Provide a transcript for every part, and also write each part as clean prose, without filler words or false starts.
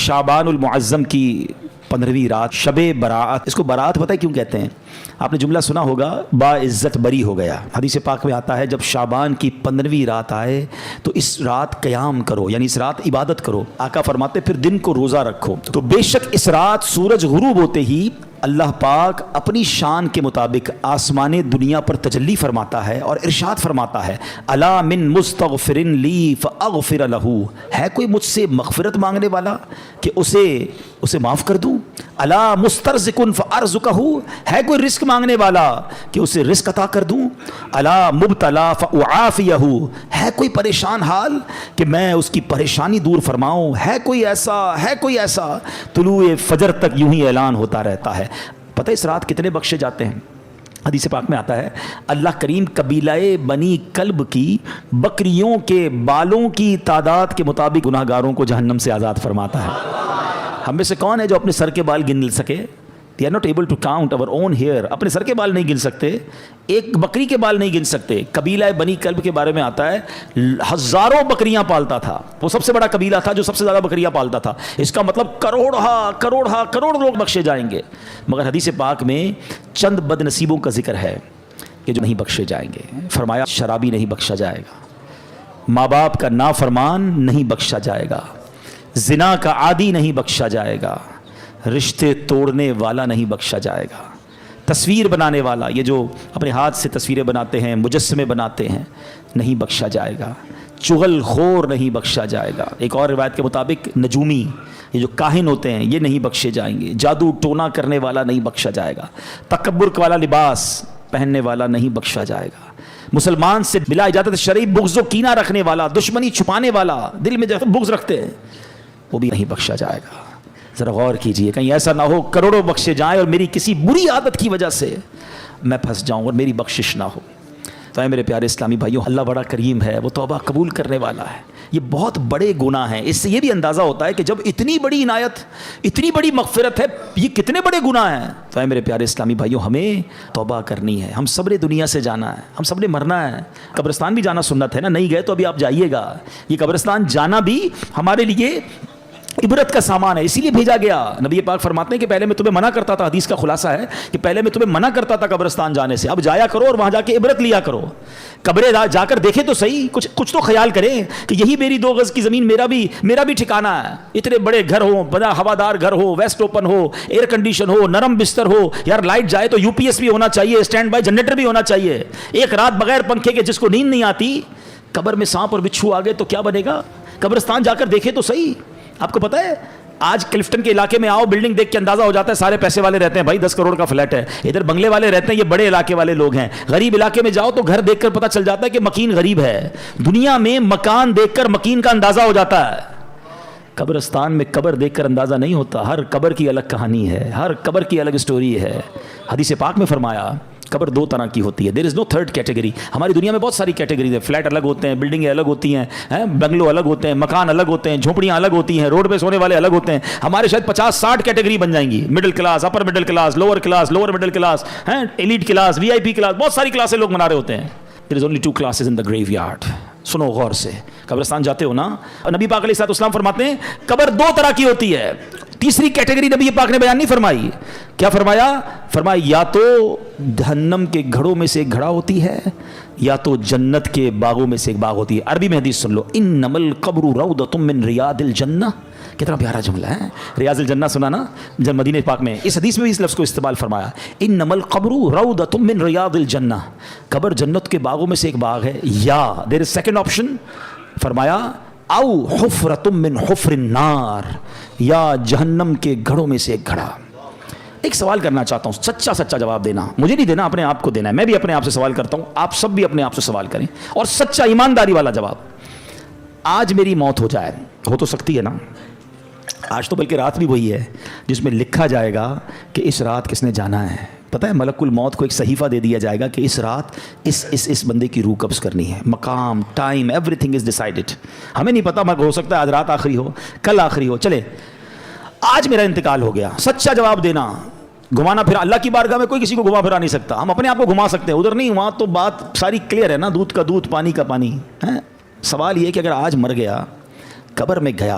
شعبان المعظم کی 15ویں رات شب برات. اس کو برات پتہ ہے کیوں کہتے ہیں؟ آپ نے جملہ سنا ہوگا با عزت بری ہو گیا. حدیث پاک میں آتا ہے جب شعبان کی 15ویں رات آئے تو اس رات قیام کرو، یعنی اس رات عبادت کرو. آقا فرماتے پھر دن کو روزہ رکھو. تو بے شک اس رات سورج غروب ہوتے ہی اللہ پاک اپنی شان کے مطابق آسمان دنیا پر تجلی فرماتا ہے اور ارشاد فرماتا ہے الا من مستغفر لی فاغفر لہ. ہے کوئی مجھ سے مغفرت مانگنے والا کہ اسے معاف کر دوں؟ الا مسترزق فارزقہ. ہے کوئی رزق مانگنے والا کہ اسے رزق عطا کر دوں؟ الا مبتلا فاعافیہ. ہے کوئی پریشان حال کہ میں اس کی پریشانی دور فرماؤں؟ ہے کوئی ایسا طلوع فجر تک یوں ہی اعلان ہوتا رہتا ہے. پتہ اس رات کتنے بخشے جاتے ہیں؟ حدیث پاک میں آتا ہے اللہ کریم قبیلہ بنی کلب کی بکریوں کے بالوں کی تعداد کے مطابق گناہ گاروں کو جہنم سے آزاد فرماتا ہے. ہم میں سے کون ہے جو اپنے سر کے بال گن سکے؟ We are not able to count our own hair. اپنے سر کے بال نہیں گن سکتے، ایک بکری کے بال نہیں گن سکتے. قبیلہ بنی کلب کے بارے میں آتا ہے ہزاروں بکریاں پالتا تھا. وہ سب سے بڑا قبیلہ تھا جو سب سے زیادہ بکریاں پالتا تھا. اس کا مطلب کروڑ لوگ بخشے جائیں گے. مگر حدیث پاک میں چند بد نصیبوں کا ذکر ہے کہ جو نہیں بخشے جائیں گے. فرمایا شرابی نہیں بخشا جائے گا، ماں باپ کا نافرمان نہیں بخشا جائے گا، زنا کا عادی نہیں بخشا جائے گا، رشتے توڑنے والا نہیں بخشا جائے گا، تصویر بنانے والا، یہ جو اپنے ہاتھ سے تصویریں بناتے ہیں، مجسمے بناتے ہیں، نہیں بخشا جائے گا. چغل خور نہیں بخشا جائے گا. ایک اور روایت کے مطابق نجومی، یہ جو کاہن ہوتے ہیں، یہ نہیں بخشے جائیں گے. جادو ٹونا کرنے والا نہیں بخشا جائے گا. تکبر والا لباس پہننے والا نہیں بخشا جائے گا. مسلمان سے بلا اجازت شرعی بغض و کینہ رکھنے والا، دشمنی چھپانے والا، دل میں جیسے بغض رکھتے ہیں، وہ بھی نہیں بخشا جائے گا. ذرا غور کیجئے کہیں ایسا نہ ہو کروڑوں بخشے جائیں اور میری کسی بری عادت کی وجہ سے میں پھنس جاؤں اور میری بخشش نہ ہو. تو اے میرے پیارے اسلامی بھائیوں، اللہ بڑا کریم ہے، وہ توبہ قبول کرنے والا ہے. یہ بہت بڑے گناہ ہیں. اس سے یہ بھی اندازہ ہوتا ہے کہ جب اتنی بڑی عنایت، اتنی بڑی مغفرت ہے، یہ کتنے بڑے گناہ ہیں. تو اے میرے پیارے اسلامی بھائیوں، ہمیں توبہ کرنی ہے. ہم سب نے دنیا سے جانا ہے، ہم سب نے مرنا ہے. قبرستان بھی جانا سنت ہے نا، نہیں گئے تو ابھی آپ جائیے گا. یہ قبرستان جانا بھی ہمارے لیے عبرت کا سامان ہے، اسی لیے بھیجا گیا. نبی پاک فرماتے ہیں کہ پہلے میں تمہیں منع کرتا تھا، حدیث کا خلاصہ ہے کہ پہلے میں تمہیں منع کرتا تھا قبرستان جانے سے، اب جایا کرو اور وہاں جا کے عبرت لیا کرو. قبریں جا کر دیکھے تو صحیح، کچھ تو خیال کریں کہ یہی میری 2 گز کی زمین میرا بھی ٹھکانہ ہے. اتنے بڑے گھر ہو، بڑا ہوادار گھر ہو، ویسٹ اوپن ہو، ایئر کنڈیشن ہو، نرم بستر ہو. یار لائٹ جائے تو UPS بھی ہونا چاہیے، اسٹینڈ بائی جنریٹر بھی ہونا چاہیے. ایک رات بغیر پنکھے کے جس کو نیند نہیں آتی، قبر میں سانپ اور بچھو آ گئے تو کیا بنے گا؟ قبرستان جا کر دیکھے تو صحیح. آپ کو پتہ ہے آج کلفٹن کے علاقے میں آؤ، بلڈنگ دیکھ کے اندازہ ہو جاتا ہے سارے پیسے والے رہتے ہیں. بھائی 10 کروڑ کا فلیٹ ہے، ادھر بنگلے والے رہتے ہیں، یہ بڑے علاقے والے لوگ ہیں. غریب علاقے میں جاؤ تو گھر دیکھ کر پتہ چل جاتا ہے کہ مکین غریب ہے. دنیا میں مکان دیکھ کر مکین کا اندازہ ہو جاتا ہے. قبرستان میں قبر دیکھ کر اندازہ نہیں ہوتا. ہر قبر کی الگ کہانی ہے، ہر قبر کی الگ سٹوری ہے. حدیث پاک میں فرمایا قبر 2 طرح کی ہوتی ہے. دیر از نو تھرڈ کیٹیگری. ہماری دنیا میں بہت ساری کیٹیگریز ہیں. فلیٹ الگ ہوتے ہیں، بلڈنگیں الگ ہوتی ہیں، بنگلو الگ ہوتے ہیں، مکان الگ ہوتے ہیں، جھونپڑیاں الگ ہوتی ہیں، روڈ پہ سونے والے الگ ہوتے ہیں. ہمارے شاید 50-60 کیٹیگری بن جائیں گی. Middle class, upper middle class, lower middle class, elite class, VIP class, بہت ساری کلاسیں لوگ منا رہے ہوتے ہیں. There is only 2 classes in the graveyard. سنو غور سے. قبرستان جاتے ہو نا، نبی پاک علیہ السلام فرماتے ہیں قبر 2 طرح کی ہوتی ہے. تیسری کیٹیگری نبی پاک نے بیان نہیں فرمائی. کیا فرمایا؟ فرمایا یا تو جہنم کے گھڑوں میں سے ایک گھڑا ہوتی ہے یا تو جنت کے باغوں میں سے ایک باغ ہوتی ہے. عربی میں حدیث سن لو، انما القبر روضۃ من ریاض الجنہ. کتنا پیارا جملہ ہے. ریاض الجنہ سنا نا جب مدینہ پاک میں. اس حدیث میں بھی اس لفظ کو استعمال فرمایا، انما القبر روضۃ من ریاض الجنہ. قبر جنت کے باغوں میں سے ایک باغ ہے. یا دیر از سیکنڈ آپشن، فرمایا او حفرۃ من حفر النار، یا جہنم کے گھڑوں میں سے ایک گھڑا. ایک سوال کرنا چاہتا ہوں، سچا جواب دینا. مجھے نہیں دینا، اپنے آپ کو دینا ہے. میں بھی اپنے آپ سے سوال کرتا ہوں، آپ سب بھی اپنے آپ سے سوال کریں اور سچا ایمانداری والا جواب. آج میری موت ہو جائے، ہو تو سکتی ہے نا، آج تو بلکہ رات بھی وہی ہے جس میں لکھا جائے گا کہ اس رات کس نے جانا ہے. پتہ ہے ملک الموت کو ایک صحیفہ دے دیا جائے گا کہ اس رات اس بندے کی روح قبض کرنی ہے. مقام، time, every thing is decided. ہمیں نہیں پتا، ہو سکتا ہے آج رات آخری ہو، کل آخری ہو. چلے آج میرا انتقال ہو گیا. سچا جواب دینا. گھمانا پھرا اللہ کی بارگاہ میں کوئی کسی کو گھما پھرا نہیں سکتا. ہم اپنے آپ کو گھما سکتے ہیں، ادھر نہیں. وہاں تو بات ساری کلیئر ہے نا، دودھ کا دودھ، پانی کا پانی ہے. سوال یہ کہ اگر آج مر گیا، قبر میں گیا،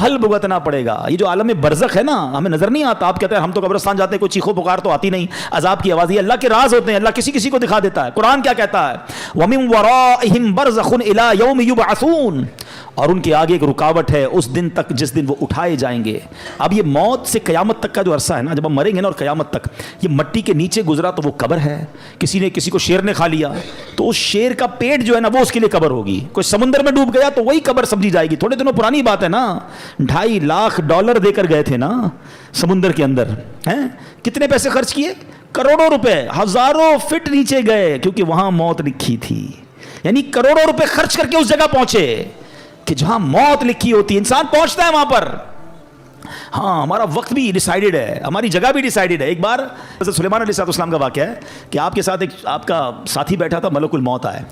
پھل بھگتنا پڑے گا. یہ جو عالم برزخ ہے نا, ہمیں نظر نہیں آتا. آپ کہتے ہیں ہم تو قبرستان جاتے ہیں, کوئی چیخو پکار تو آتی نہیں, عذاب کی آواز. یہ اللہ کے راز ہوتے ہیں, اللہ کسی کسی کو دکھا دیتا ہے. قرآن کیا کہتا ہے, وَمِن وَرَائِهِمْ بَرْزَخٌ إِلَىٰ يَوْمِ يُبْعَثُونَ, اور ان کے آگے ایک رکاوٹ ہے اس دن تک جس دن وہ اٹھائے جائیں گے. اب یہ موت سے قیامت تک کا جو عرصہ ہے نا, جب ہم مریں گے نا اور قیامت تک, یہ مٹی کے نیچے گزرا تو وہ قبر ہے. کسی کو شیر نے کھا لیا تو اس شیر کا پیٹ جو ہے نا وہ اس کے لیے قبر ہوگی. کوئی سمندر میں ڈوب گیا تو وہی قبر سمجھی جائے گی. تھوڑے دنوں پرانی بات ہے نا, $2.5 لاکھ دے کر گئے تھے نا سمندر کے اندر. کتنے پیسے خرچ کیے؟ کروڑوں روپے. ہزاروں فٹ نیچے گئے کیونکہ وہاں موت لکھی تھی. یعنی کروڑوں روپے خرچ کر کے اس جگہ پہنچے کہ جہاں موت لکھی ہوتی. انسان پہنچتا ہے وہاں پر. ہاں, ہمارا وقت بھی ڈیسائیڈڈ ہے, ہماری جگہ بھی ڈیسائیڈڈ ہے. ایک بار حضرت سلیمان علیہ السلام کا واقعہ ہے کہ آپ کے ساتھ ایک آپ کا ساتھی بیٹھا تھا, ملک الموت آئے.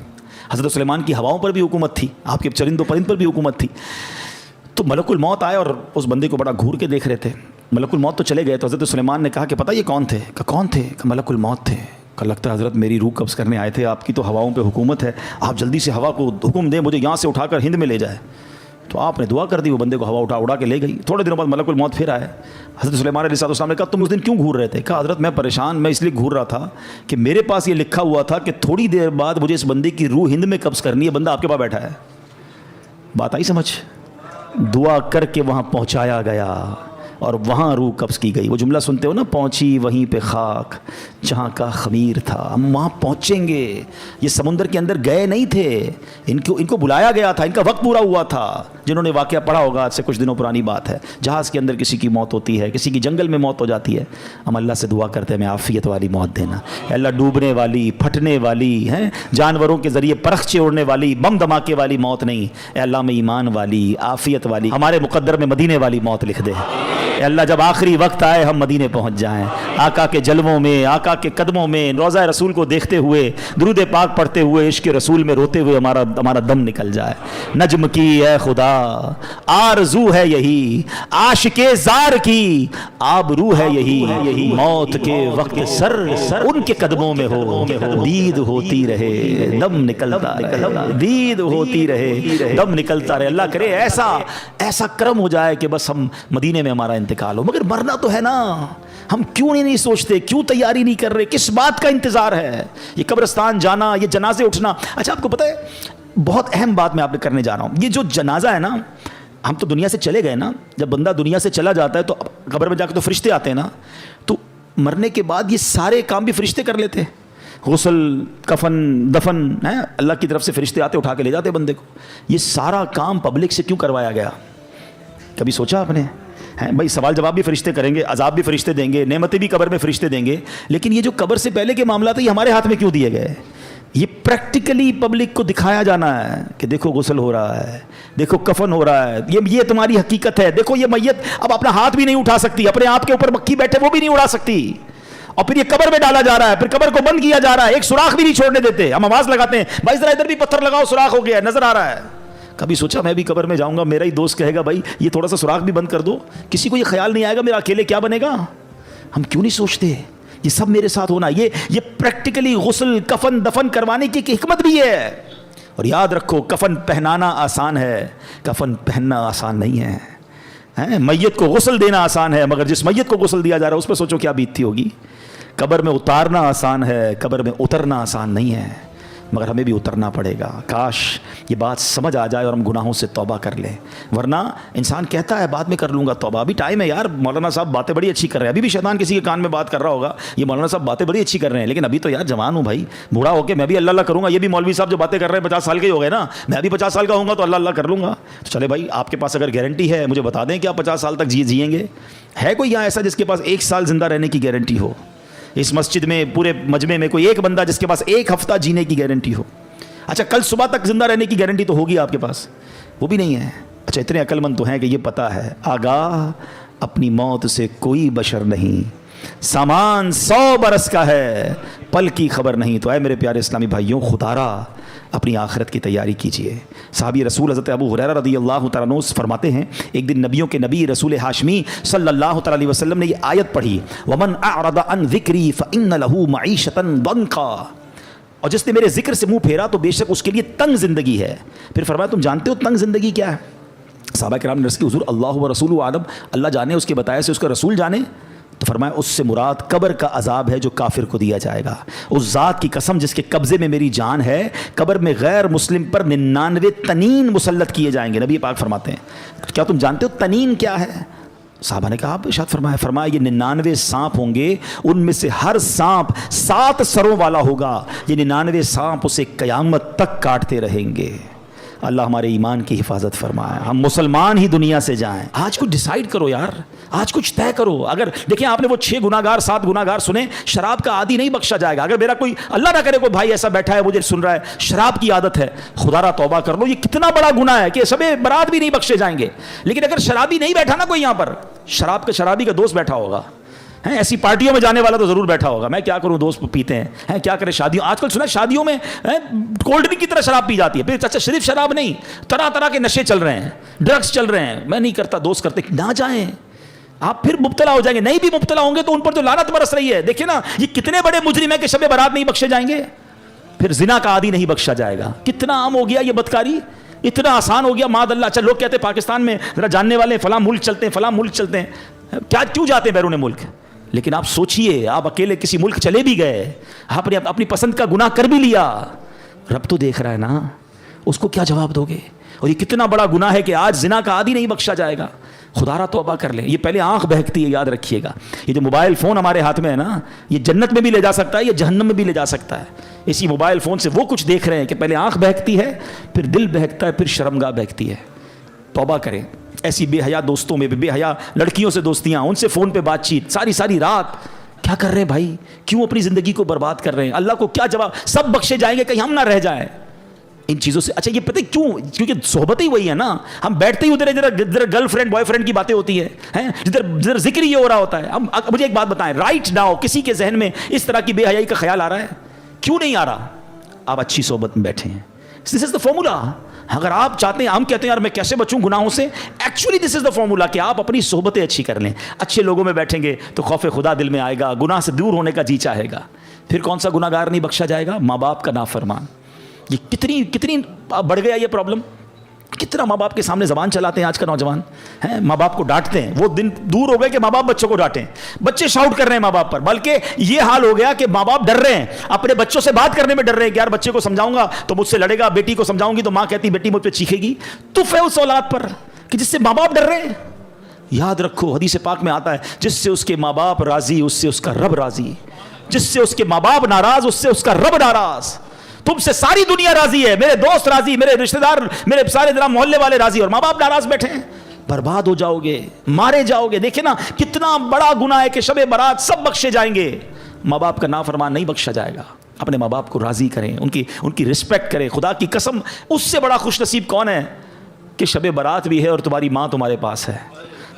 حضرت سلیمان کی ہواؤں پر بھی حکومت تھی, آپ کے چرند و پرند پر بھی حکومت تھی. تو ملک الموت آئے اور اس بندے کو بڑا گھور کے دیکھ رہے تھے. ملک الموت تو چلے گئے تو حضرت سلیمان نے کہا کہ پتہ یہ کون تھے؟ کہ کون تھے؟ کہ ملک الموت تھے. کہ لگتا ہے حضرت میری روح قبض کرنے آئے تھے, آپ کی تو ہواؤں پہ حکومت ہے, آپ جلدی سے ہوا کو حکم دیں مجھے یہاں سے اٹھا کر ہند میں لے جائے. تو آپ نے دعا کر دی, وہ بندے کو ہوا اڑا کے لے گئی. تھوڑے دنوں بعد ملک الموت پھر آئے. حضرت سلیمان علیہ السلام نے کہا تم اس دن کیوں گھور رہے تھے؟ کہا حضرت میں پریشان, میں اس لیے گھور رہا تھا کہ میرے پاس یہ لکھا ہوا تھا کہ تھوڑی دیر بعد مجھے اس بندے کی روح ہند میں قبض کرنی ہے, بندہ آپ کے پاس بیٹھا ہے. بات آئی سمجھ؟ دعا کر کے وہاں پہنچایا گیا اور وہاں روح قبض کی گئی. وہ جملہ سنتے ہو نا, پہنچی وہیں پہ خاک جہاں کا خمیر تھا. ہم وہاں پہنچیں گے. یہ سمندر کے اندر گئے نہیں تھے, ان کو بلایا گیا تھا, ان کا وقت پورا ہوا تھا. جنہوں نے واقعہ پڑھا ہوگا, آج سے کچھ دنوں پرانی بات ہے, جہاز کے اندر کسی کی موت ہوتی ہے, کسی کی جنگل میں موت ہو جاتی ہے. ہم اللہ سے دعا کرتے ہیں ہمیں عافیت والی موت دینا. اللہ ڈوبنے والی, پھٹنے والی, جانوروں کے ذریعے پرخچے اڑنے والی, بم دھماکے والی موت نہیں. اے اللہ میں ایمان والی, عافیت والی, ہمارے مقدر میں مدینے والی موت لکھ دے. اے اللہ جب آخری وقت آئے ہم مدینے پہنچ جائیں, آقا کے جلووں میں, آقا کے قدموں میں, روضہ رسول کو دیکھتے ہوئے, درود پاک پڑھتے ہوئے, عشق رسول میں روتے ہوئے ہمارا دم نکل جائے. نجم کی اے خدا آرزو ہے یہی, عاشق زار کی آبرو ہے یہی, موت کے وقت سر ان کے قدموں میں ہو, دید ہوتی رہے دم نکلتا رہے, دید ہوتی رہے دم نکلتا رہے. اللہ کرے ایسا کرم ہو جائے کہ بس ہم مدینے میں ہمارا انتقال ہو. مگر مرنا تو ہے نا, ہم کیوں نہیں سوچتے, کیوں تیاری نہیں کر رہے, کس بات کا انتظار ہے؟ یہ قبرستان جانا, یہ جنازے اٹھنا. اچھا آپ کو پتہ ہے بہت اہم بات میں آپ نے کرنے جا رہا ہوں. یہ جو جنازہ ہے نا, ہم تو دنیا سے چلے گئے نا, جب بندہ دنیا سے چلا جاتا ہے تو قبر میں جا کے تو فرشتے آتے ہیں نا, تو مرنے کے بعد یہ سارے کام بھی فرشتے کر لیتے ہیں. غسل, کفن, دفن, اللہ کی طرف سے فرشتے آتے اٹھا کے لے جاتے بندے کو. یہ سارا کام پبلک سے کیوں کروایا گیا؟ کبھی سوچا آپ نے؟ بھائی سوال جواب بھی فرشتے کریں گے, عذاب بھی فرشتے دیں گے, نعمتیں بھی قبر میں فرشتے دیں گے, لیکن یہ جو قبر سے پہلے کے معاملات ہیں یہ ہمارے ہاتھ میں کیوں دیے گئے؟ یہ پریکٹیکلی پبلک کو دکھایا جانا ہے کہ دیکھو غسل ہو رہا ہے, دیکھو کفن ہو رہا ہے, یہ تمہاری حقیقت ہے. دیکھو یہ میت اب اپنا ہاتھ بھی نہیں اٹھا سکتی, اپنے آپ کے اوپر مکھی بیٹھے وہ بھی نہیں اڑا سکتی, اور پھر یہ قبر میں ڈالا جا رہا ہے, پھر قبر کو بند کیا جا رہا ہے, ایک سوراخ بھی نہیں چھوڑنے دیتے. ہم آواز لگاتے ہیں بھائی ذرا ادھر بھی پتھر لگاؤ, سوراخ ہو گیا نظر آ رہا ہے. کبھی سوچا میں بھی قبر میں جاؤں گا, میرا ہی دوست کہے گا بھائی یہ تھوڑا سا سوراخ بھی بند کر دو, کسی کو یہ خیال نہیں آئے گا میرا اکیلے کیا بنے گا. ہم کیوں نہیں سوچتے یہ سب میرے ساتھ ہونا؟ یہ پریکٹیکلی غسل, کفن, دفن کروانے کی ایک حکمت بھی ہے. اور یاد رکھو کفن پہنانا آسان ہے, کفن پہننا آسان نہیں ہے. میت کو غسل دینا آسان ہے, مگر جس میت کو غسل دیا جا رہا ہے اس پہ سوچو کیا بیتتی ہوگی. قبر میں اتارنا آسان ہے, قبر میں اترنا آسان نہیں ہے, مگر ہمیں بھی اترنا پڑے گا. کاش یہ بات سمجھ آ جائے اور ہم گناہوں سے توبہ کر لیں. ورنہ انسان کہتا ہے بعد میں کر لوں گا توبہ, ابھی ٹائم ہے یار, مولانا صاحب باتیں بڑی اچھی کر رہے ہیں. ابھی بھی شیطان کسی کے کان میں بات کر رہا ہوگا یہ مولانا صاحب باتیں بڑی اچھی کر رہے ہیں, لیکن ابھی تو یار جوان ہوں بھائی, بوڑھا ہو کے میں بھی اللہ اللہ کروں گا. یہ بھی مولوی صاحب جو باتیں کر رہے ہیں 50 سال کے ہی ہو گئے نا, میں بھی 50 سال کا ہوں گا تو اللہ اللہ کر لوں گا. تو چلے بھائی آپ کے پاس اگر گارنٹی ہے مجھے بتا دیں کہ آپ 50 سال تک جیئیں گے. ہے کوئی یہاں ایسا جس کے پاس 1 سال زندہ رہنے کی گارنٹی ہو؟ اس مسجد میں پورے مجمع میں کوئی ایک بندہ جس کے پاس 1 ہفتہ جینے کی گارنٹی ہو؟ اچھا کل صبح تک زندہ رہنے کی گارنٹی تو ہوگی آپ کے پاس, وہ بھی نہیں ہے. اچھا اتنے عقل مند تو ہیں کہ یہ پتہ ہے آگاہ اپنی موت سے کوئی بشر نہیں, سامان 100 برس کا ہے, پل کی خبر نہیں. تو اے میرے پیارے اسلامی بھائیوں, خدا را اپنی آخرت کی تیاری کیجئے. صحابی رسول حضرت ابو ہریرہ رضی اللہ تعالیٰ عنہ فرماتے ہیں ایک دن نبیوں کے نبی رسول ہاشمی صلی اللہ تعالیٰ علیہ وسلم نے یہ آیت پڑھی, وَمَنْ أَعْرَضَ عَنْ ذِكْرِي فَإِنَّ لَهُ مَعِيشَةً ضَنْكًا, اور جس نے میرے ذکر سے منہ پھیرا تو بے شک اس کے لیے تنگ زندگی ہے. پھر فرمایا تم جانتے ہو تنگ زندگی کیا ہے؟ صحابہ کرام نے عرض کی حضور اللہ و رسول عالم، اللہ جانے اس کے بتایا سے اس کا رسول جانے؟ تو فرمایا اس سے مراد قبر کا عذاب ہے جو کافر کو دیا جائے گا. اس ذات کی قسم جس کے قبضے میں میری جان ہے، قبر میں غیر مسلم پر 99 تنین مسلط کیے جائیں گے. نبی پاک فرماتے ہیں کیا تم جانتے ہو تنین کیا ہے؟ صحابہ نے کہا آپ ارشاد فرمایا یہ 99 سانپ ہوں گے، ان میں سے ہر سانپ 7 سروں والا ہوگا. یہ 99 سانپ اسے قیامت تک کاٹتے رہیں گے. اللہ ہمارے ایمان کی حفاظت فرمائے، ہم مسلمان ہی دنیا سے جائیں. آج کچھ ڈیسائیڈ کرو یار، آج کچھ طے کرو. اگر دیکھیں آپ نے وہ 6 گناہگار 7 گناہگار سنے، شراب کا عادی نہیں بخشا جائے گا. اگر میرا کوئی اللہ نہ کرے کوئی بھائی ایسا بیٹھا ہے مجھے سن رہا ہے شراب کی عادت ہے، خدا را توبہ کر لو. یہ کتنا بڑا گناہ ہے کہ شب برات بھی نہیں بخشے جائیں گے. لیکن اگر شرابی نہیں بیٹھا نا کوئی یہاں پر، شرابی کا دوست بیٹھا ہوگا، ایسی پارٹیوں میں جانے والا تو ضرور بیٹھا ہوگا. میں کیا کروں دوست پیتے ہیں کیا کرے شادیوں، آج کل سنا شادیوں میں کولڈ ڈرنک کی طرح شراب پی جاتی ہے. پھر اچھا صرف شراب نہیں، طرح طرح کے نشے چل رہے ہیں، ڈرگس چل رہے ہیں. میں نہیں کرتا، دوست کرتے، نہ جائیں آپ پھر مبتلا ہو جائیں گے. نہیں بھی مبتلا ہوں گے تو ان پر تو لعنت برس رہی ہے. دیکھیں نا یہ کتنے بڑے مجرم ہیں کہ شب برات نہیں بخشے جائیں گے. پھر زنا کا عادی نہیں بخشا جائے گا. کتنا عام ہو گیا یہ بدکاری، اتنا آسان ہو گیا معاذ اللہ. اچھا لوگ کہتے ہیں پاکستان میں ذرا جاننے والے فلاں ملک چلتے ہیں، فلاں ملک چلتے ہیں. کیا کیوں جاتے ہیں بیرون ملک؟ لیکن آپ سوچئے آپ اکیلے کسی ملک چلے بھی گئے، آپ نے اپنی پسند کا گناہ کر بھی لیا، رب تو دیکھ رہا ہے نا، اس کو کیا جواب دو گے؟ اور یہ کتنا بڑا گناہ ہے کہ آج زنا کا عادی نہیں بخشا جائے گا. خدا را توبہ کر لیں. یہ پہلے آنکھ بہکتی ہے، یاد رکھیے گا. یہ جو موبائل فون ہمارے ہاتھ میں ہے نا، یہ جنت میں بھی لے جا سکتا ہے، یہ جہنم میں بھی لے جا سکتا ہے. اسی موبائل فون سے وہ کچھ دیکھ رہے ہیں کہ پہلے آنکھ بہکتی ہے، پھر دل بہکتا ہے، پھر شرمگاہ بہکتی ہے. توبہ کریں. ایسی بے حیا دوستوں میں، بے حیا لڑکیوں سے دوستیاں، ان سے فون پہ بات چیت ساری رات. کیا کر رہے ہیں بھائی؟ کیوں اپنی زندگی کو برباد کر رہے ہیں؟ اللہ کو کیا جواب؟ سب بخشے جائیں گے، کہیں ہم نہ رہ جائیں ان چیزوں سے. اچھا یہ پتہ کیوں؟ کیونکہ صحبت ہی وہی ہے نا. ہم بیٹھتے ہی ادھر گرل فرینڈ بوائے فرینڈ کی باتیں ہوتی ہیں، جدھر ذکر یہ ہو رہا ہوتا ہے. مجھے ایک بات بتائیں، رائٹ ناؤ کسی کے ذہن میں اس طرح کی بے حیائی کا خیال آ رہا ہے؟ کیوں نہیں آ رہا؟ آپ اچھی صحبت میں بیٹھے ہیں. دس از دا فارمولا. اگر آپ چاہتے ہیں، ہم کہتے ہیں یار میں کیسے بچوں گناہوں سے، actually this is the formula کہ آپ اپنی صحبتیں اچھی کر لیں. اچھے لوگوں میں بیٹھیں گے تو خوف خدا دل میں آئے گا، گناہ سے دور ہونے کا جی چاہے گا. پھر کون سا گناہگار نہیں بخشا جائے گا؟ ماں باپ کا نافرمان. یہ کتنی بڑھ گیا یہ پرابلم. کتنا ماں باپ کے سامنے زبان چلاتے ہیں آج کا نوجوان، ہیں ماں باپ کو ڈانٹتے ہیں. وہ دن دور ہو گئے کہ ماں باپ بچوں کو ڈانٹیں. بچے شاؤٹ کر رہے ہیں ماں باپ پر، بلکہ یہ حال ہو گیا کہ ماں باپ ڈر رہے ہیں، اپنے بچوں سے بات کرنے میں ڈر رہے ہیں کہ یار بچے کو سمجھاؤں گا تو مجھ سے لڑے گا، بیٹی کو سمجھاؤں گی تو ماں کہتی بیٹی مجھ پہ چیخے گی. تف ہے اس اولاد پر کہ جس سے ماں باپ ڈر رہے ہیں. یاد رکھو حدیث پاک میں آتا ہے جس سے اس کے ماں باپ راضی اس سے اس کا رب راضی، جس سے اس کے ماں باپ ناراض اس سے اس کا رب ناراض. تم سے ساری دنیا راضی ہے، میرے دوست راضی، میرے رشتہ دار، میرے سارے ذرا محلے والے راضی، اور ماں باپ ناراض بیٹھے ہیں. برباد ہو جاؤ گے، مارے جاؤ گے. دیکھیں نا کتنا بڑا گناہ ہے کہ شب برات سب بخشے جائیں گے، ماں باپ کا نافرمان نہیں بخشا جائے گا. اپنے ماں باپ کو راضی کریں، ان کی رسپیکٹ کریں. خدا کی قسم اس سے بڑا خوش نصیب کون ہے کہ شب برات بھی ہے اور تمہاری ماں تمہارے پاس ہے،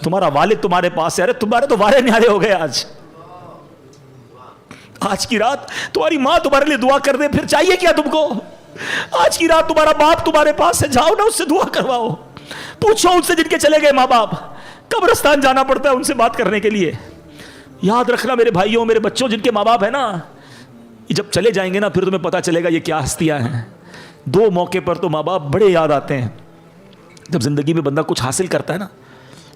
تمہارا والد تمہارے پاس ہے. ارے تمہارے تو وارے نیارے ہو گئے. آج کی رات تمہاری ماں تمہارے لیے دعا کر دے، پھر چاہیے کیا تم کو؟ آج کی رات تمہارا باپ تمہارے پاس ہے، جاؤ نا اس سے دعا کرواؤ. پوچھو ان سے جن کے چلے گئے ماں باپ، قبرستان جانا پڑتا ہے ان سے بات کرنے کے لیے. یاد رکھنا میرے بھائیوں، میرے بچوں، جن کے ماں باپ ہیں نا، جب چلے جائیں گے نا پھر تمہیں پتا چلے گا یہ کیا ہستیاں ہیں. 2 موقع پر تو ماں باپ بڑے یاد آتے ہیں. جب زندگی میں بندہ کچھ حاصل کرتا ہے نا،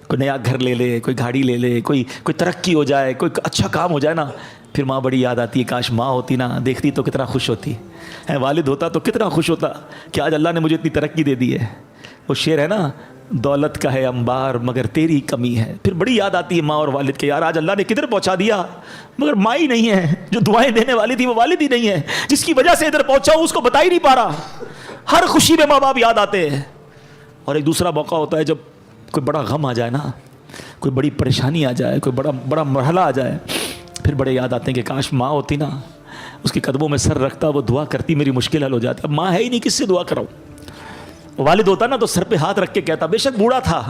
کوئی نیا گھر لے لے، کوئی گاڑی لے لے، کوئی ترقی ہو جائے، کوئی اچھا کام ہو جائے نا، پھر ماں بڑی یاد آتی ہے. کاش ماں ہوتی نا، دیکھتی تو کتنا خوش ہوتی ہے. والد ہوتا تو کتنا خوش ہوتا کہ آج اللہ نے مجھے اتنی ترقی دے دی ہے. وہ شعر ہے نا، دولت کا ہے انبار مگر تیری کمی ہے. پھر بڑی یاد آتی ہے ماں اور والد کے، یار آج اللہ نے کدھر پہنچا دیا، مگر ماں ہی نہیں ہے. جو دعائیں دینے والی تھی وہ والد ہی نہیں ہے، جس کی وجہ سے ادھر پہنچا ہوں اس کو بتا ہی نہیں پا رہا. ہر خوشی میں ماں باپ یاد آتے ہیں. اور ایک دوسرا موقع ہوتا ہے جب کوئی بڑا غم آ جائے نا، کوئی بڑی پریشانی آ جائے، کوئی بڑا مرحلہ آ جائے، پھر بڑے یاد آتے ہیں کہ کاش ماں ہوتی نا، اس کے قدموں میں سر رکھتا، وہ دعا کرتی، میری مشکل حل ہو جاتی. اب ماں ہے ہی نہیں، کس سے دعا کراؤں؟ والد ہوتا نا تو سر پہ ہاتھ رکھ کے کہتا، بے شک بوڑھا تھا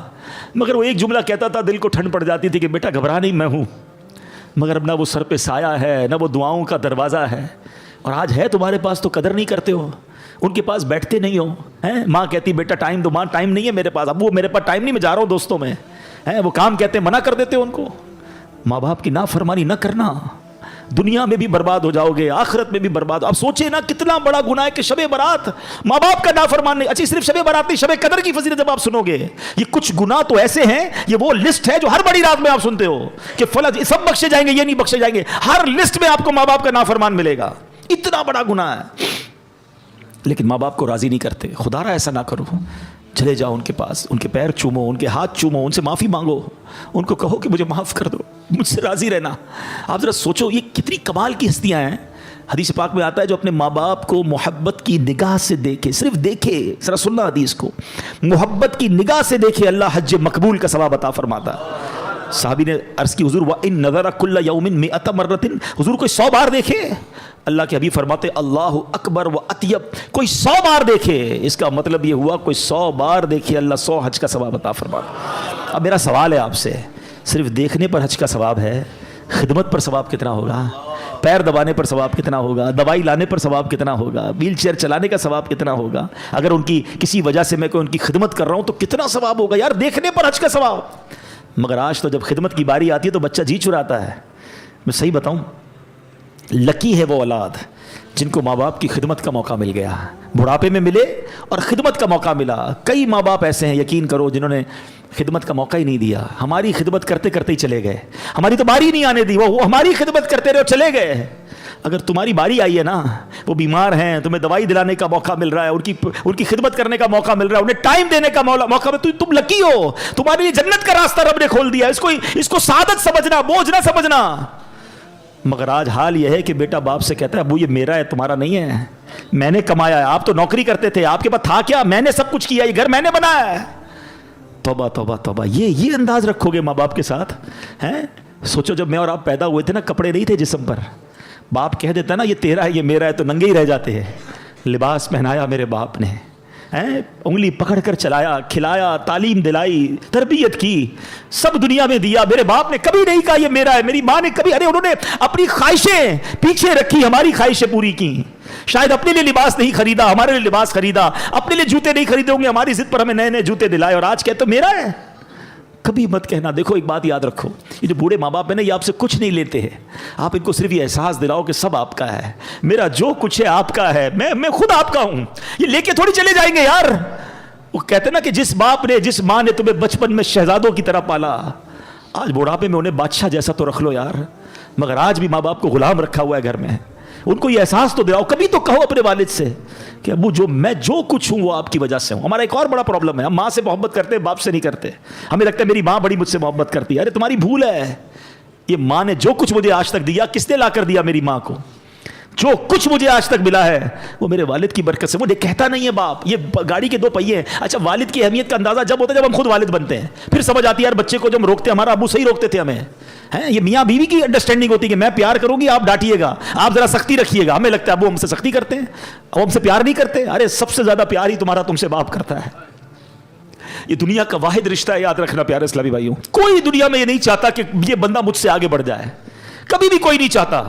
مگر وہ ایک جملہ کہتا تھا، دل کو ٹھنڈ پڑ جاتی تھی کہ بیٹا گھبرا نہیں، میں ہوں. مگر اب نہ وہ سر پہ سایہ ہے، نہ وہ دعاؤں کا دروازہ ہے. اور آج ہے تمہارے پاس تو قدر نہیں کرتے ہو، ان کے پاس بیٹھتے نہیں ہو. ماں کہتی بیٹا ٹائم دو، ماں ٹائم نہیں ہے میرے پاس، اب وہ میرے پاس ٹائم نہیں، میں جا رہا ہوں دوستوں میں. وہ کام کہتے ہیں منع کر دیتے ہو ان کو. ماں باپ کی نافرمانی نہ کرنا. دنیا میں بھی برباد ہو جاؤ گے, آخرت میں بھی برباد. اب سوچے نا کتنا بڑا گناہ ہے کہ شب برات ماں باپ کا نافرمان نہیں. اچھا صرف شب برات نہیں, شب قدر کی فضیلت جب آپ سنو گے, یہ کچھ گناہ تو ایسے ہیں, یہ وہ لسٹ ہے جو ہر بڑی رات میں آپ سنتے ہو کہ فلاں سب بخشے جائیں گے, یہ نہیں بخشے جائیں گے. ہر لسٹ میں آپ کو ماں باپ کا نافرمان ملے گا. اتنا بڑا گناہ ہے, لیکن ماں باپ کو راضی نہیں کرتے. خدا را ایسا نہ کرو, چلے جاؤ ان کے پاس, ان کے پیر چومو, ان کے ہاتھ چومو, ان سے معافی مانگو, ان کو کہو کہ مجھے معاف کر دو, مجھ سے راضی رہنا. آپ ذرا سوچو یہ کتنی کمال کی ہستیاں ہیں. حدیث پاک میں آتا ہے جو اپنے ماں باپ کو محبت کی نگاہ سے دیکھے, صرف دیکھے, ذرا سننا حدیث کو, محبت کی نگاہ سے دیکھے, اللہ حج مقبول کا ثواب عطا فرماتا ہے. صحابی نے عرض کی حضور وَإِن نَظَرَ كُلَّ يَوْمٍ مِئَةَ مَرَّةٍ, حضور کوئی 100 بار دیکھے. اللہ کے حبیب فرماتے اللہ اکبر و اطیب, کوئی 100 بار دیکھے. اس کا مطلب یہ ہوا کوئی 100 بار دیکھے, اللہ 100 حج کا ثواب عطا فرماتا. اب میرا سوال ہے آپ سے, صرف دیکھنے پر حج کا ثواب ہے, خدمت پر ثواب کتنا ہوگا؟ پیر دبانے پر ثواب کتنا ہوگا؟ دوائی لانے پر ثواب کتنا ہوگا؟ ویل چیئر چلانے کا ثواب کتنا ہوگا؟ اگر ان کی کسی وجہ سے میں کوئی ان کی خدمت کر رہا ہوں تو کتنا ثواب ہوگا یار, دیکھنے پر حج کا ثواب. مگر آج تو جب خدمت کی باری آتی ہے تو بچہ جی چراتا ہے. میں صحیح بتاؤں, لکی ہے وہ اولاد جن کو ماں باپ کی خدمت کا موقع مل گیا, بڑھاپے میں ملے اور خدمت کا موقع ملا. کئی ماں باپ ایسے ہیں یقین کرو جنہوں نے خدمت کا موقع ہی نہیں دیا, ہماری خدمت کرتے کرتے ہی چلے گئے, ہماری تو باری نہیں آنے دی, وہ ہماری خدمت کرتے رہے اور چلے گئے. اگر تمہاری باری آئی ہے نا, وہ بیمار ہیں, تمہیں دوائی دلانے کا موقع مل رہا ہے, ان کی خدمت کرنے کا موقع مل رہا ہے, انہیں ٹائم دینے کا موقع مل, تم لکی ہو, تمہارے لیے جنت کا راستہ رب نے کھول دیا. اس کو سعادت سمجھنا, بوجھ نہ سمجھنا. مگر آج حال یہ ہے کہ بیٹا باپ سے کہتا ہے ابو یہ میرا ہے, تمہارا نہیں ہے, میں نے کمایا ہے, آپ تو نوکری کرتے تھے, آپ کے پاس تھا کیا, میں نے سب کچھ کیا, یہ گھر میں نے بنایا ہے. توبہ توبہ توبہ, یہ انداز رکھو گے ماں باپ کے ساتھ ہیں؟ سوچو جب میں اور آپ پیدا ہوئے تھے نا, کپڑے نہیں تھے جسم پر, باپ کہہ دیتا نا یہ تیرا ہے یہ میرا ہے تو ننگے ہی رہ جاتے ہیں. لباس پہنایا میرے باپ نے, انگلی پکڑ کر چلایا, کھلایا, تعلیم دلائی, تربیت کی, سب دنیا میں دیا. میرے باپ نے کبھی نہیں کہا یہ میرا ہے, میری ماں نے کبھی, انہوں نے اپنی خواہشیں پیچھے رکھی, ہماری خواہشیں پوری کی. شاید اپنے لیے لباس نہیں خریدا, ہمارے لیے لباس خریدا, اپنے لیے جوتے نہیں خریدے ہوں گے, ہماری ضد پر ہمیں نئے نئے جوتے دلائے, اور آج کہتے میرا ہے. کبھی مت کہنا. دیکھو ایک بات یاد رکھو, یہ جو بوڑھے ماں باپ ہیں نا, یہ آپ سے کچھ نہیں لیتے ہیں, آپ ان کو صرف یہ احساس دلاؤ کہ سب آپ کا ہے, میرا جو کچھ ہے آپ کا ہے, میں خود آپ کا ہوں, یہ لے کے تھوڑی چلے جائیں گے یار. وہ کہتے نا کہ جس باپ نے, جس ماں نے تمہیں بچپن میں شہزادوں کی طرح پالا, آج بڑھاپے میں انہیں بادشاہ جیسا تو رکھ لو یار. مگر آج بھی ماں باپ کو غلام رکھا ہوا ہے گھر میں. ان کو یہ احساس تو دلاؤ, کبھی تو کہو اپنے والد سے کہ ابو میں جو کچھ ہوں وہ آپ کی وجہ سے ہوں. ہمارا ایک اور بڑا پرابلم ہے, ہم ماں سے محبت کرتے ہیں, باپ سے نہیں کرتے. ہمیں لگتا ہے میری ماں بڑی مجھ سے محبت کرتی ہے. ارے تمہاری بھول ہے, یہ ماں نے جو کچھ مجھے آج تک دیا, کس نے لا کر دیا میری ماں کو؟ جو کچھ مجھے آج تک ملا ہے وہ میرے والد کی برکت سے. مجھے کہتا نہیں ہے باپ, یہ گاڑی کے 2 پہیے ہیں. اچھا والد کی اہمیت کا اندازہ جب ہوتا ہے جب ہم خود والد بنتے ہیں, پھر سمجھ آتی ہے یار بچے کو جب ہم روکتے ہیں, ہمارا ابو صحیح روکتے تھے ہمیں. یہ میاں بیوی کی انڈرسٹینڈنگ ہوتی ہے کہ میں پیار کروں گی, آپ ڈانٹیے گا, آپ ذرا سختی رکھیے گا. ہمیں لگتا ہے ابو ہم سے سختی کرتے ہیں, وہ ہم سے پیار نہیں کرتے. ارے سب سے زیادہ پیار ہی تمہارا تم سے باپ کرتا ہے. یہ دنیا کا واحد رشتہ ہے, یاد رکھنا پیارے اسلامی بھائیوں. کوئی دنیا میں یہ نہیں چاہتا کہ یہ بندہ مجھ سے آگے بڑھ جائے, کبھی بھی کوئی نہیں چاہتا.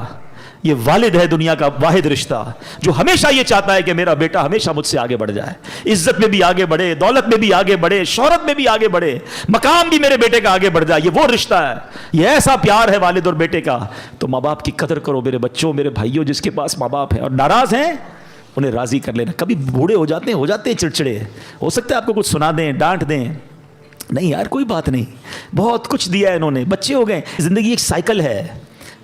یہ والد ہے دنیا کا واحد رشتہ جو ہمیشہ یہ چاہتا ہے کہ میرا بیٹا ہمیشہ مجھ سے آگے بڑھ جائے, عزت میں بھی آگے بڑھے, دولت میں بھی آگے بڑھے, شہرت میں بھی آگے بڑھے, مقام بھی میرے بیٹے کا آگے بڑھ جائے. یہ وہ رشتہ ہے, یہ ایسا پیار ہے والد اور بیٹے کا. تو ماں باپ کی قدر کرو میرے بچوں, میرے بھائیوں. جس کے پاس ماں باپ ہیں اور ناراض ہیں انہیں راضی کر لینا. کبھی بوڑھے ہو جاتے ہیں چڑچڑے, ہو سکتا ہے آپ کو کچھ سنا دیں, ڈانٹ دیں, نہیں یار کوئی بات نہیں, بہت کچھ دیا ہے انہوں نے, بچے ہو گئے. زندگی ایک سائیکل ہے.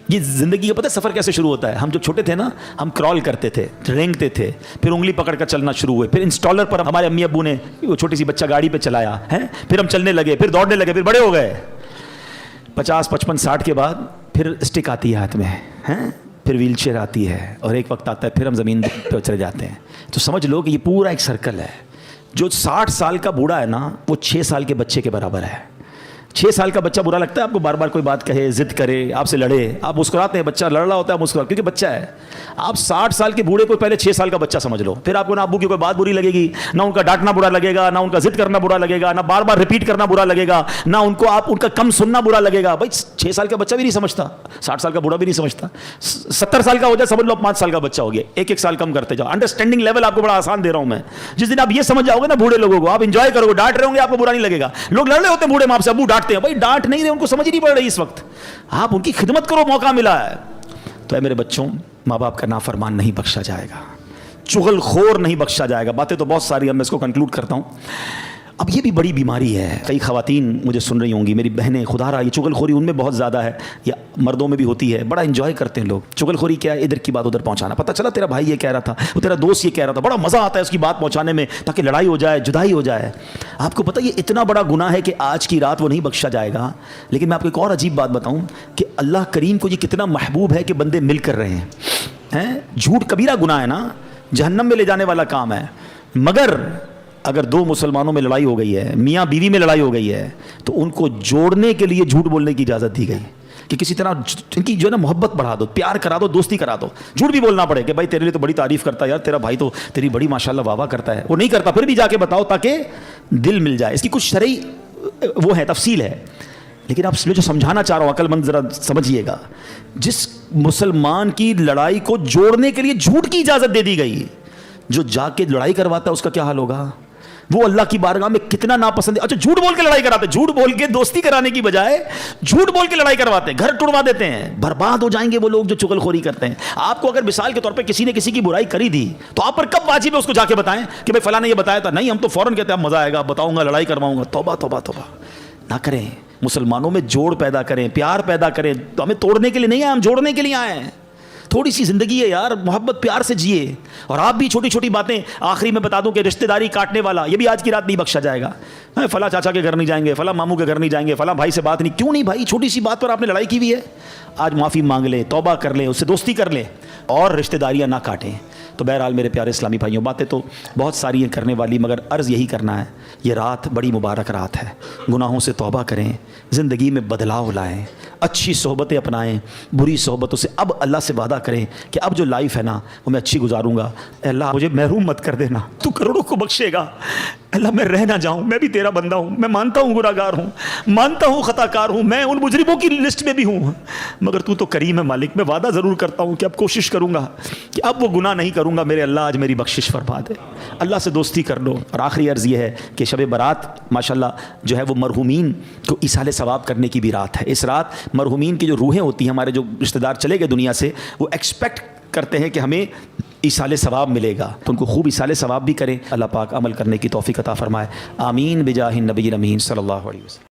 یہ زندگی کا پتہ ہے سفر کیسے شروع ہوتا ہے؟ ہم جو چھوٹے تھے نا, ہم کرال کرتے تھے, رینگتے تھے, پھر انگلی پکڑ کر چلنا شروع ہوئے, پھر انسٹالر پر ہمارے امی ابو نے وہ چھوٹی سی بچہ گاڑی پہ چلایا ہے, پھر ہم چلنے لگے, پھر دوڑنے لگے, پھر بڑے ہو گئے. 50, 55, 60 کے بعد پھر اسٹک آتی ہے ہاتھ میں, پھر ویل چیئر آتی ہے, اور ایک وقت آتا ہے پھر ہم زمین پہ چلے جاتے ہیں. تو سمجھ لو کہ یہ پورا ایک سرکل ہے. جو 60 سال کا بوڑھا ہے نا, وہ 6 سال کے بچے کے برابر ہے. 6 سال کا بچہ برا لگتا ہے آپ کو, بار بار کوئی بات کہے, ضد کرے, آپ سے لڑے, آپ مسکراتے ہیں. بچہ لڑ رہا ہوتا ہے, مسکراتے کیونکہ بچہ ہے. آپ 60 سال کے بوڑھے کو پہلے 6 سال کا بچہ سمجھ لو, پھر آپ کو نہ ابو کی کوئی بات بری لگے گی, نہ ان کا ڈانٹنا برا لگے گا, نہ ان کا ضد کرنا برا لگے گا, نہ بار بار ریپیٹ کرنا برا لگے گا, نہ ان کو آپ ان کا کم سننا برا لگے گا. بھائی 6 سال کا بچہ بھی نہیں سمجھتا, 60 سال کا بوڑھا بھی نہیں سمجھتا. 70 سال کا ہو جائے سمجھ لو 5 سال کا بچہ ہو گیا. ایک سال کم کرتے جاؤ. انڈرسٹینڈنگ لیول آپ کو بڑا آسان دے رہا ہوں میں. جس دن آپ یہ سمجھ جاؤ گے نا بوڑھے لوگوں کو, آپ انجوائے کرو گے, ڈانٹ رہے ہوں گے آپ کو برا نہیں لگے گا. لوگ لڑ رہے ہوتے ہیں بوڑھے ماں سے, ابو ڈانٹتے ہیں, بھائی ڈانٹ نہیں رہے, ان کو سمجھ نہیں پڑ رہی اس وقت, آپ ان کی خدمت کرو, موقع ملا ہے. تو اے میرے بچوں، ماں باپ کا نافرمان نہیں بخشا جائے گا، چغل خور نہیں بخشا جائے گا۔ باتیں تو بہت ساری ہیں، میں اس کو کنکلوڈ کرتا ہوں۔ اب یہ بھی بڑی بیماری ہے، کئی خواتین مجھے سن رہی ہوں گی، میری بہنیں، خدا رہا یہ چغل خوری ان میں بہت زیادہ ہے، یا مردوں میں بھی ہوتی ہے، بڑا انجوائے کرتے ہیں لوگ۔ چغل خوری کیا ہے؟ ادھر کی بات ادھر پہنچانا، پتہ چلا تیرا بھائی یہ کہہ رہا تھا، وہ تیرا دوست یہ کہہ رہا تھا، بڑا مزہ آتا ہے اس کی بات پہنچانے میں تاکہ لڑائی ہو جائے، جدائی ہو جائے۔ آپ کو پتہ یہ اتنا بڑا گناہ ہے کہ آج کی رات وہ نہیں بخشا جائے گا۔ لیکن میں آپ کو ایک اور عجیب بات بتاؤں کہ اللہ کریم کو یہ کتنا محبوب ہے کہ بندے مل کر رہے ہیں۔ جھوٹ کبیرہ گناہ ہے نا، جہنم میں لے جانے والا کام ہے، مگر اگر دو مسلمانوں میں لڑائی ہو گئی ہے، میاں بیوی میں لڑائی ہو گئی ہے، تو ان کو جوڑنے کے لیے جھوٹ بولنے کی اجازت دی گئی کہ کسی طرح ان کی جو ہے نا محبت بڑھا دو، پیار کرا دو، دوستی کرا دو۔ جھوٹ بھی بولنا پڑے کہ بھائی تیرے لیے تو بڑی تعریف کرتا ہے یار، تیرا بھائی تو تیری بڑی ماشاءاللہ واہ واہ کرتا ہے، وہ نہیں کرتا پھر بھی جا کے بتاؤ تاکہ دل مل جائے۔ اس کی کچھ شرعی وہ ہے، تفصیل ہے، لیکن آپ جو سمجھانا چاہ رہا ہوں عقل مند ذرا سمجھیے گا۔ جس مسلمان کی لڑائی کو جوڑنے کے لیے جھوٹ کی اجازت دے دی گئی، جو جا کے لڑائی کرواتا ہے اس کا کیا حال ہوگا؟ وہ اللہ کی بارگاہ میں کتنا ناپسند ہے۔ اچھا جھوٹ بول کے لڑائی کراتے، جھوٹ بول کے دوستی کرانے کی بجائے جھوٹ بول کے لڑائی کرواتے ہیں، گھر ٹڑوا دیتے ہیں۔ برباد ہو جائیں گے وہ لوگ جو چغل خوری کرتے ہیں۔ آپ کو اگر مثال کے طور پہ کسی نے کسی کی برائی کری دی تو آپ پر کب واجب ہے اس کو جا کے بتائیں کہ بھائی فلاں نے یہ بتایا تھا؟ نہیں، ہم تو فوراً کہتے ہیں مزہ آئے گا، بتاؤں گا، لڑائی کرواؤں گا۔ توبہ توبہ توبہ نہ کریں، مسلمانوں میں جوڑ پیدا کریں، پیار پیدا کریں۔ تو ہمیں توڑنے کے لیے نہیں آئے، ہم جوڑنے کے لیے آئے ہیں۔ تھوڑی سی زندگی ہے یار، محبت پیار سے جیے۔ اور آپ بھی چھوٹی چھوٹی باتیں، آخری میں بتا دوں کہ رشتہ داری کاٹنے والا یہ بھی آج کی رات نہیں بخشا جائے گا۔ فلاں چاچا کے گھر نہیں جائیں گے، فلاں ماموں کے گھر نہیں جائیں گے، فلاں بھائی سے بات نہیں۔ کیوں نہیں بھائی؟ چھوٹی سی بات پر آپ نے لڑائی کی ہوئی ہے، آج معافی مانگ لیں، توبہ کر لیں، اس سے دوستی کر لیں اور رشتہ داریاں نہ کاٹیں۔ تو بہرحال میرے پیارے اسلامی بھائیوں، باتیں تو بہت ساری ہیں کرنے والی، مگر عرض یہی کرنا ہے، یہ رات بڑی مبارک رات ہے۔ گناہوں سے توبہ کریں، زندگی میں بدلاؤ لائیں، اچھی صحبتیں اپنائیں، بری صحبتوں سے اب اللہ سے وعدہ کریں کہ اب جو لائف ہے نا وہ میں اچھی گزاروں گا۔ اے اللہ مجھے محروم مت کر دینا، تو کروڑوں کو بخشے گا۔ اللہ میں رہ نہ جاؤں، میں بھی تیرا بندہ ہوں، میں مانتا ہوں گناہگار ہوں، مانتا ہوں خطا کار ہوں، میں ان مجرموں کی لسٹ میں بھی ہوں، مگر تو کریم ہے مالک۔ میں وعدہ ضرور کرتا ہوں کہ اب کوشش کروں گا کہ اب وہ گناہ نہیں کروں گا۔ میرے اللہ آج میری بخشش فرما دے، اللہ سے دوستی کر لو۔ اور آخری عرض یہ ہے کہ شب برات ماشاءاللہ جو ہے وہ مرحومین کو ایصال ثواب کرنے کی بھی رات ہے۔ اس رات مرحومین کی جو روحیں ہوتی ہیں، ہمارے جو رشتہ دار چلے گئے دنیا سے، وہ ایکسپیکٹ کرتے ہیں کہ ہمیں ایصال ثواب ملے گا، تو ان کو خوب ایصال ثواب بھی کریں۔ اللہ پاک عمل کرنے کی توفیق عطا فرمائے، آمین بجاہ النبی الامین صلی اللہ علیہ وسلم۔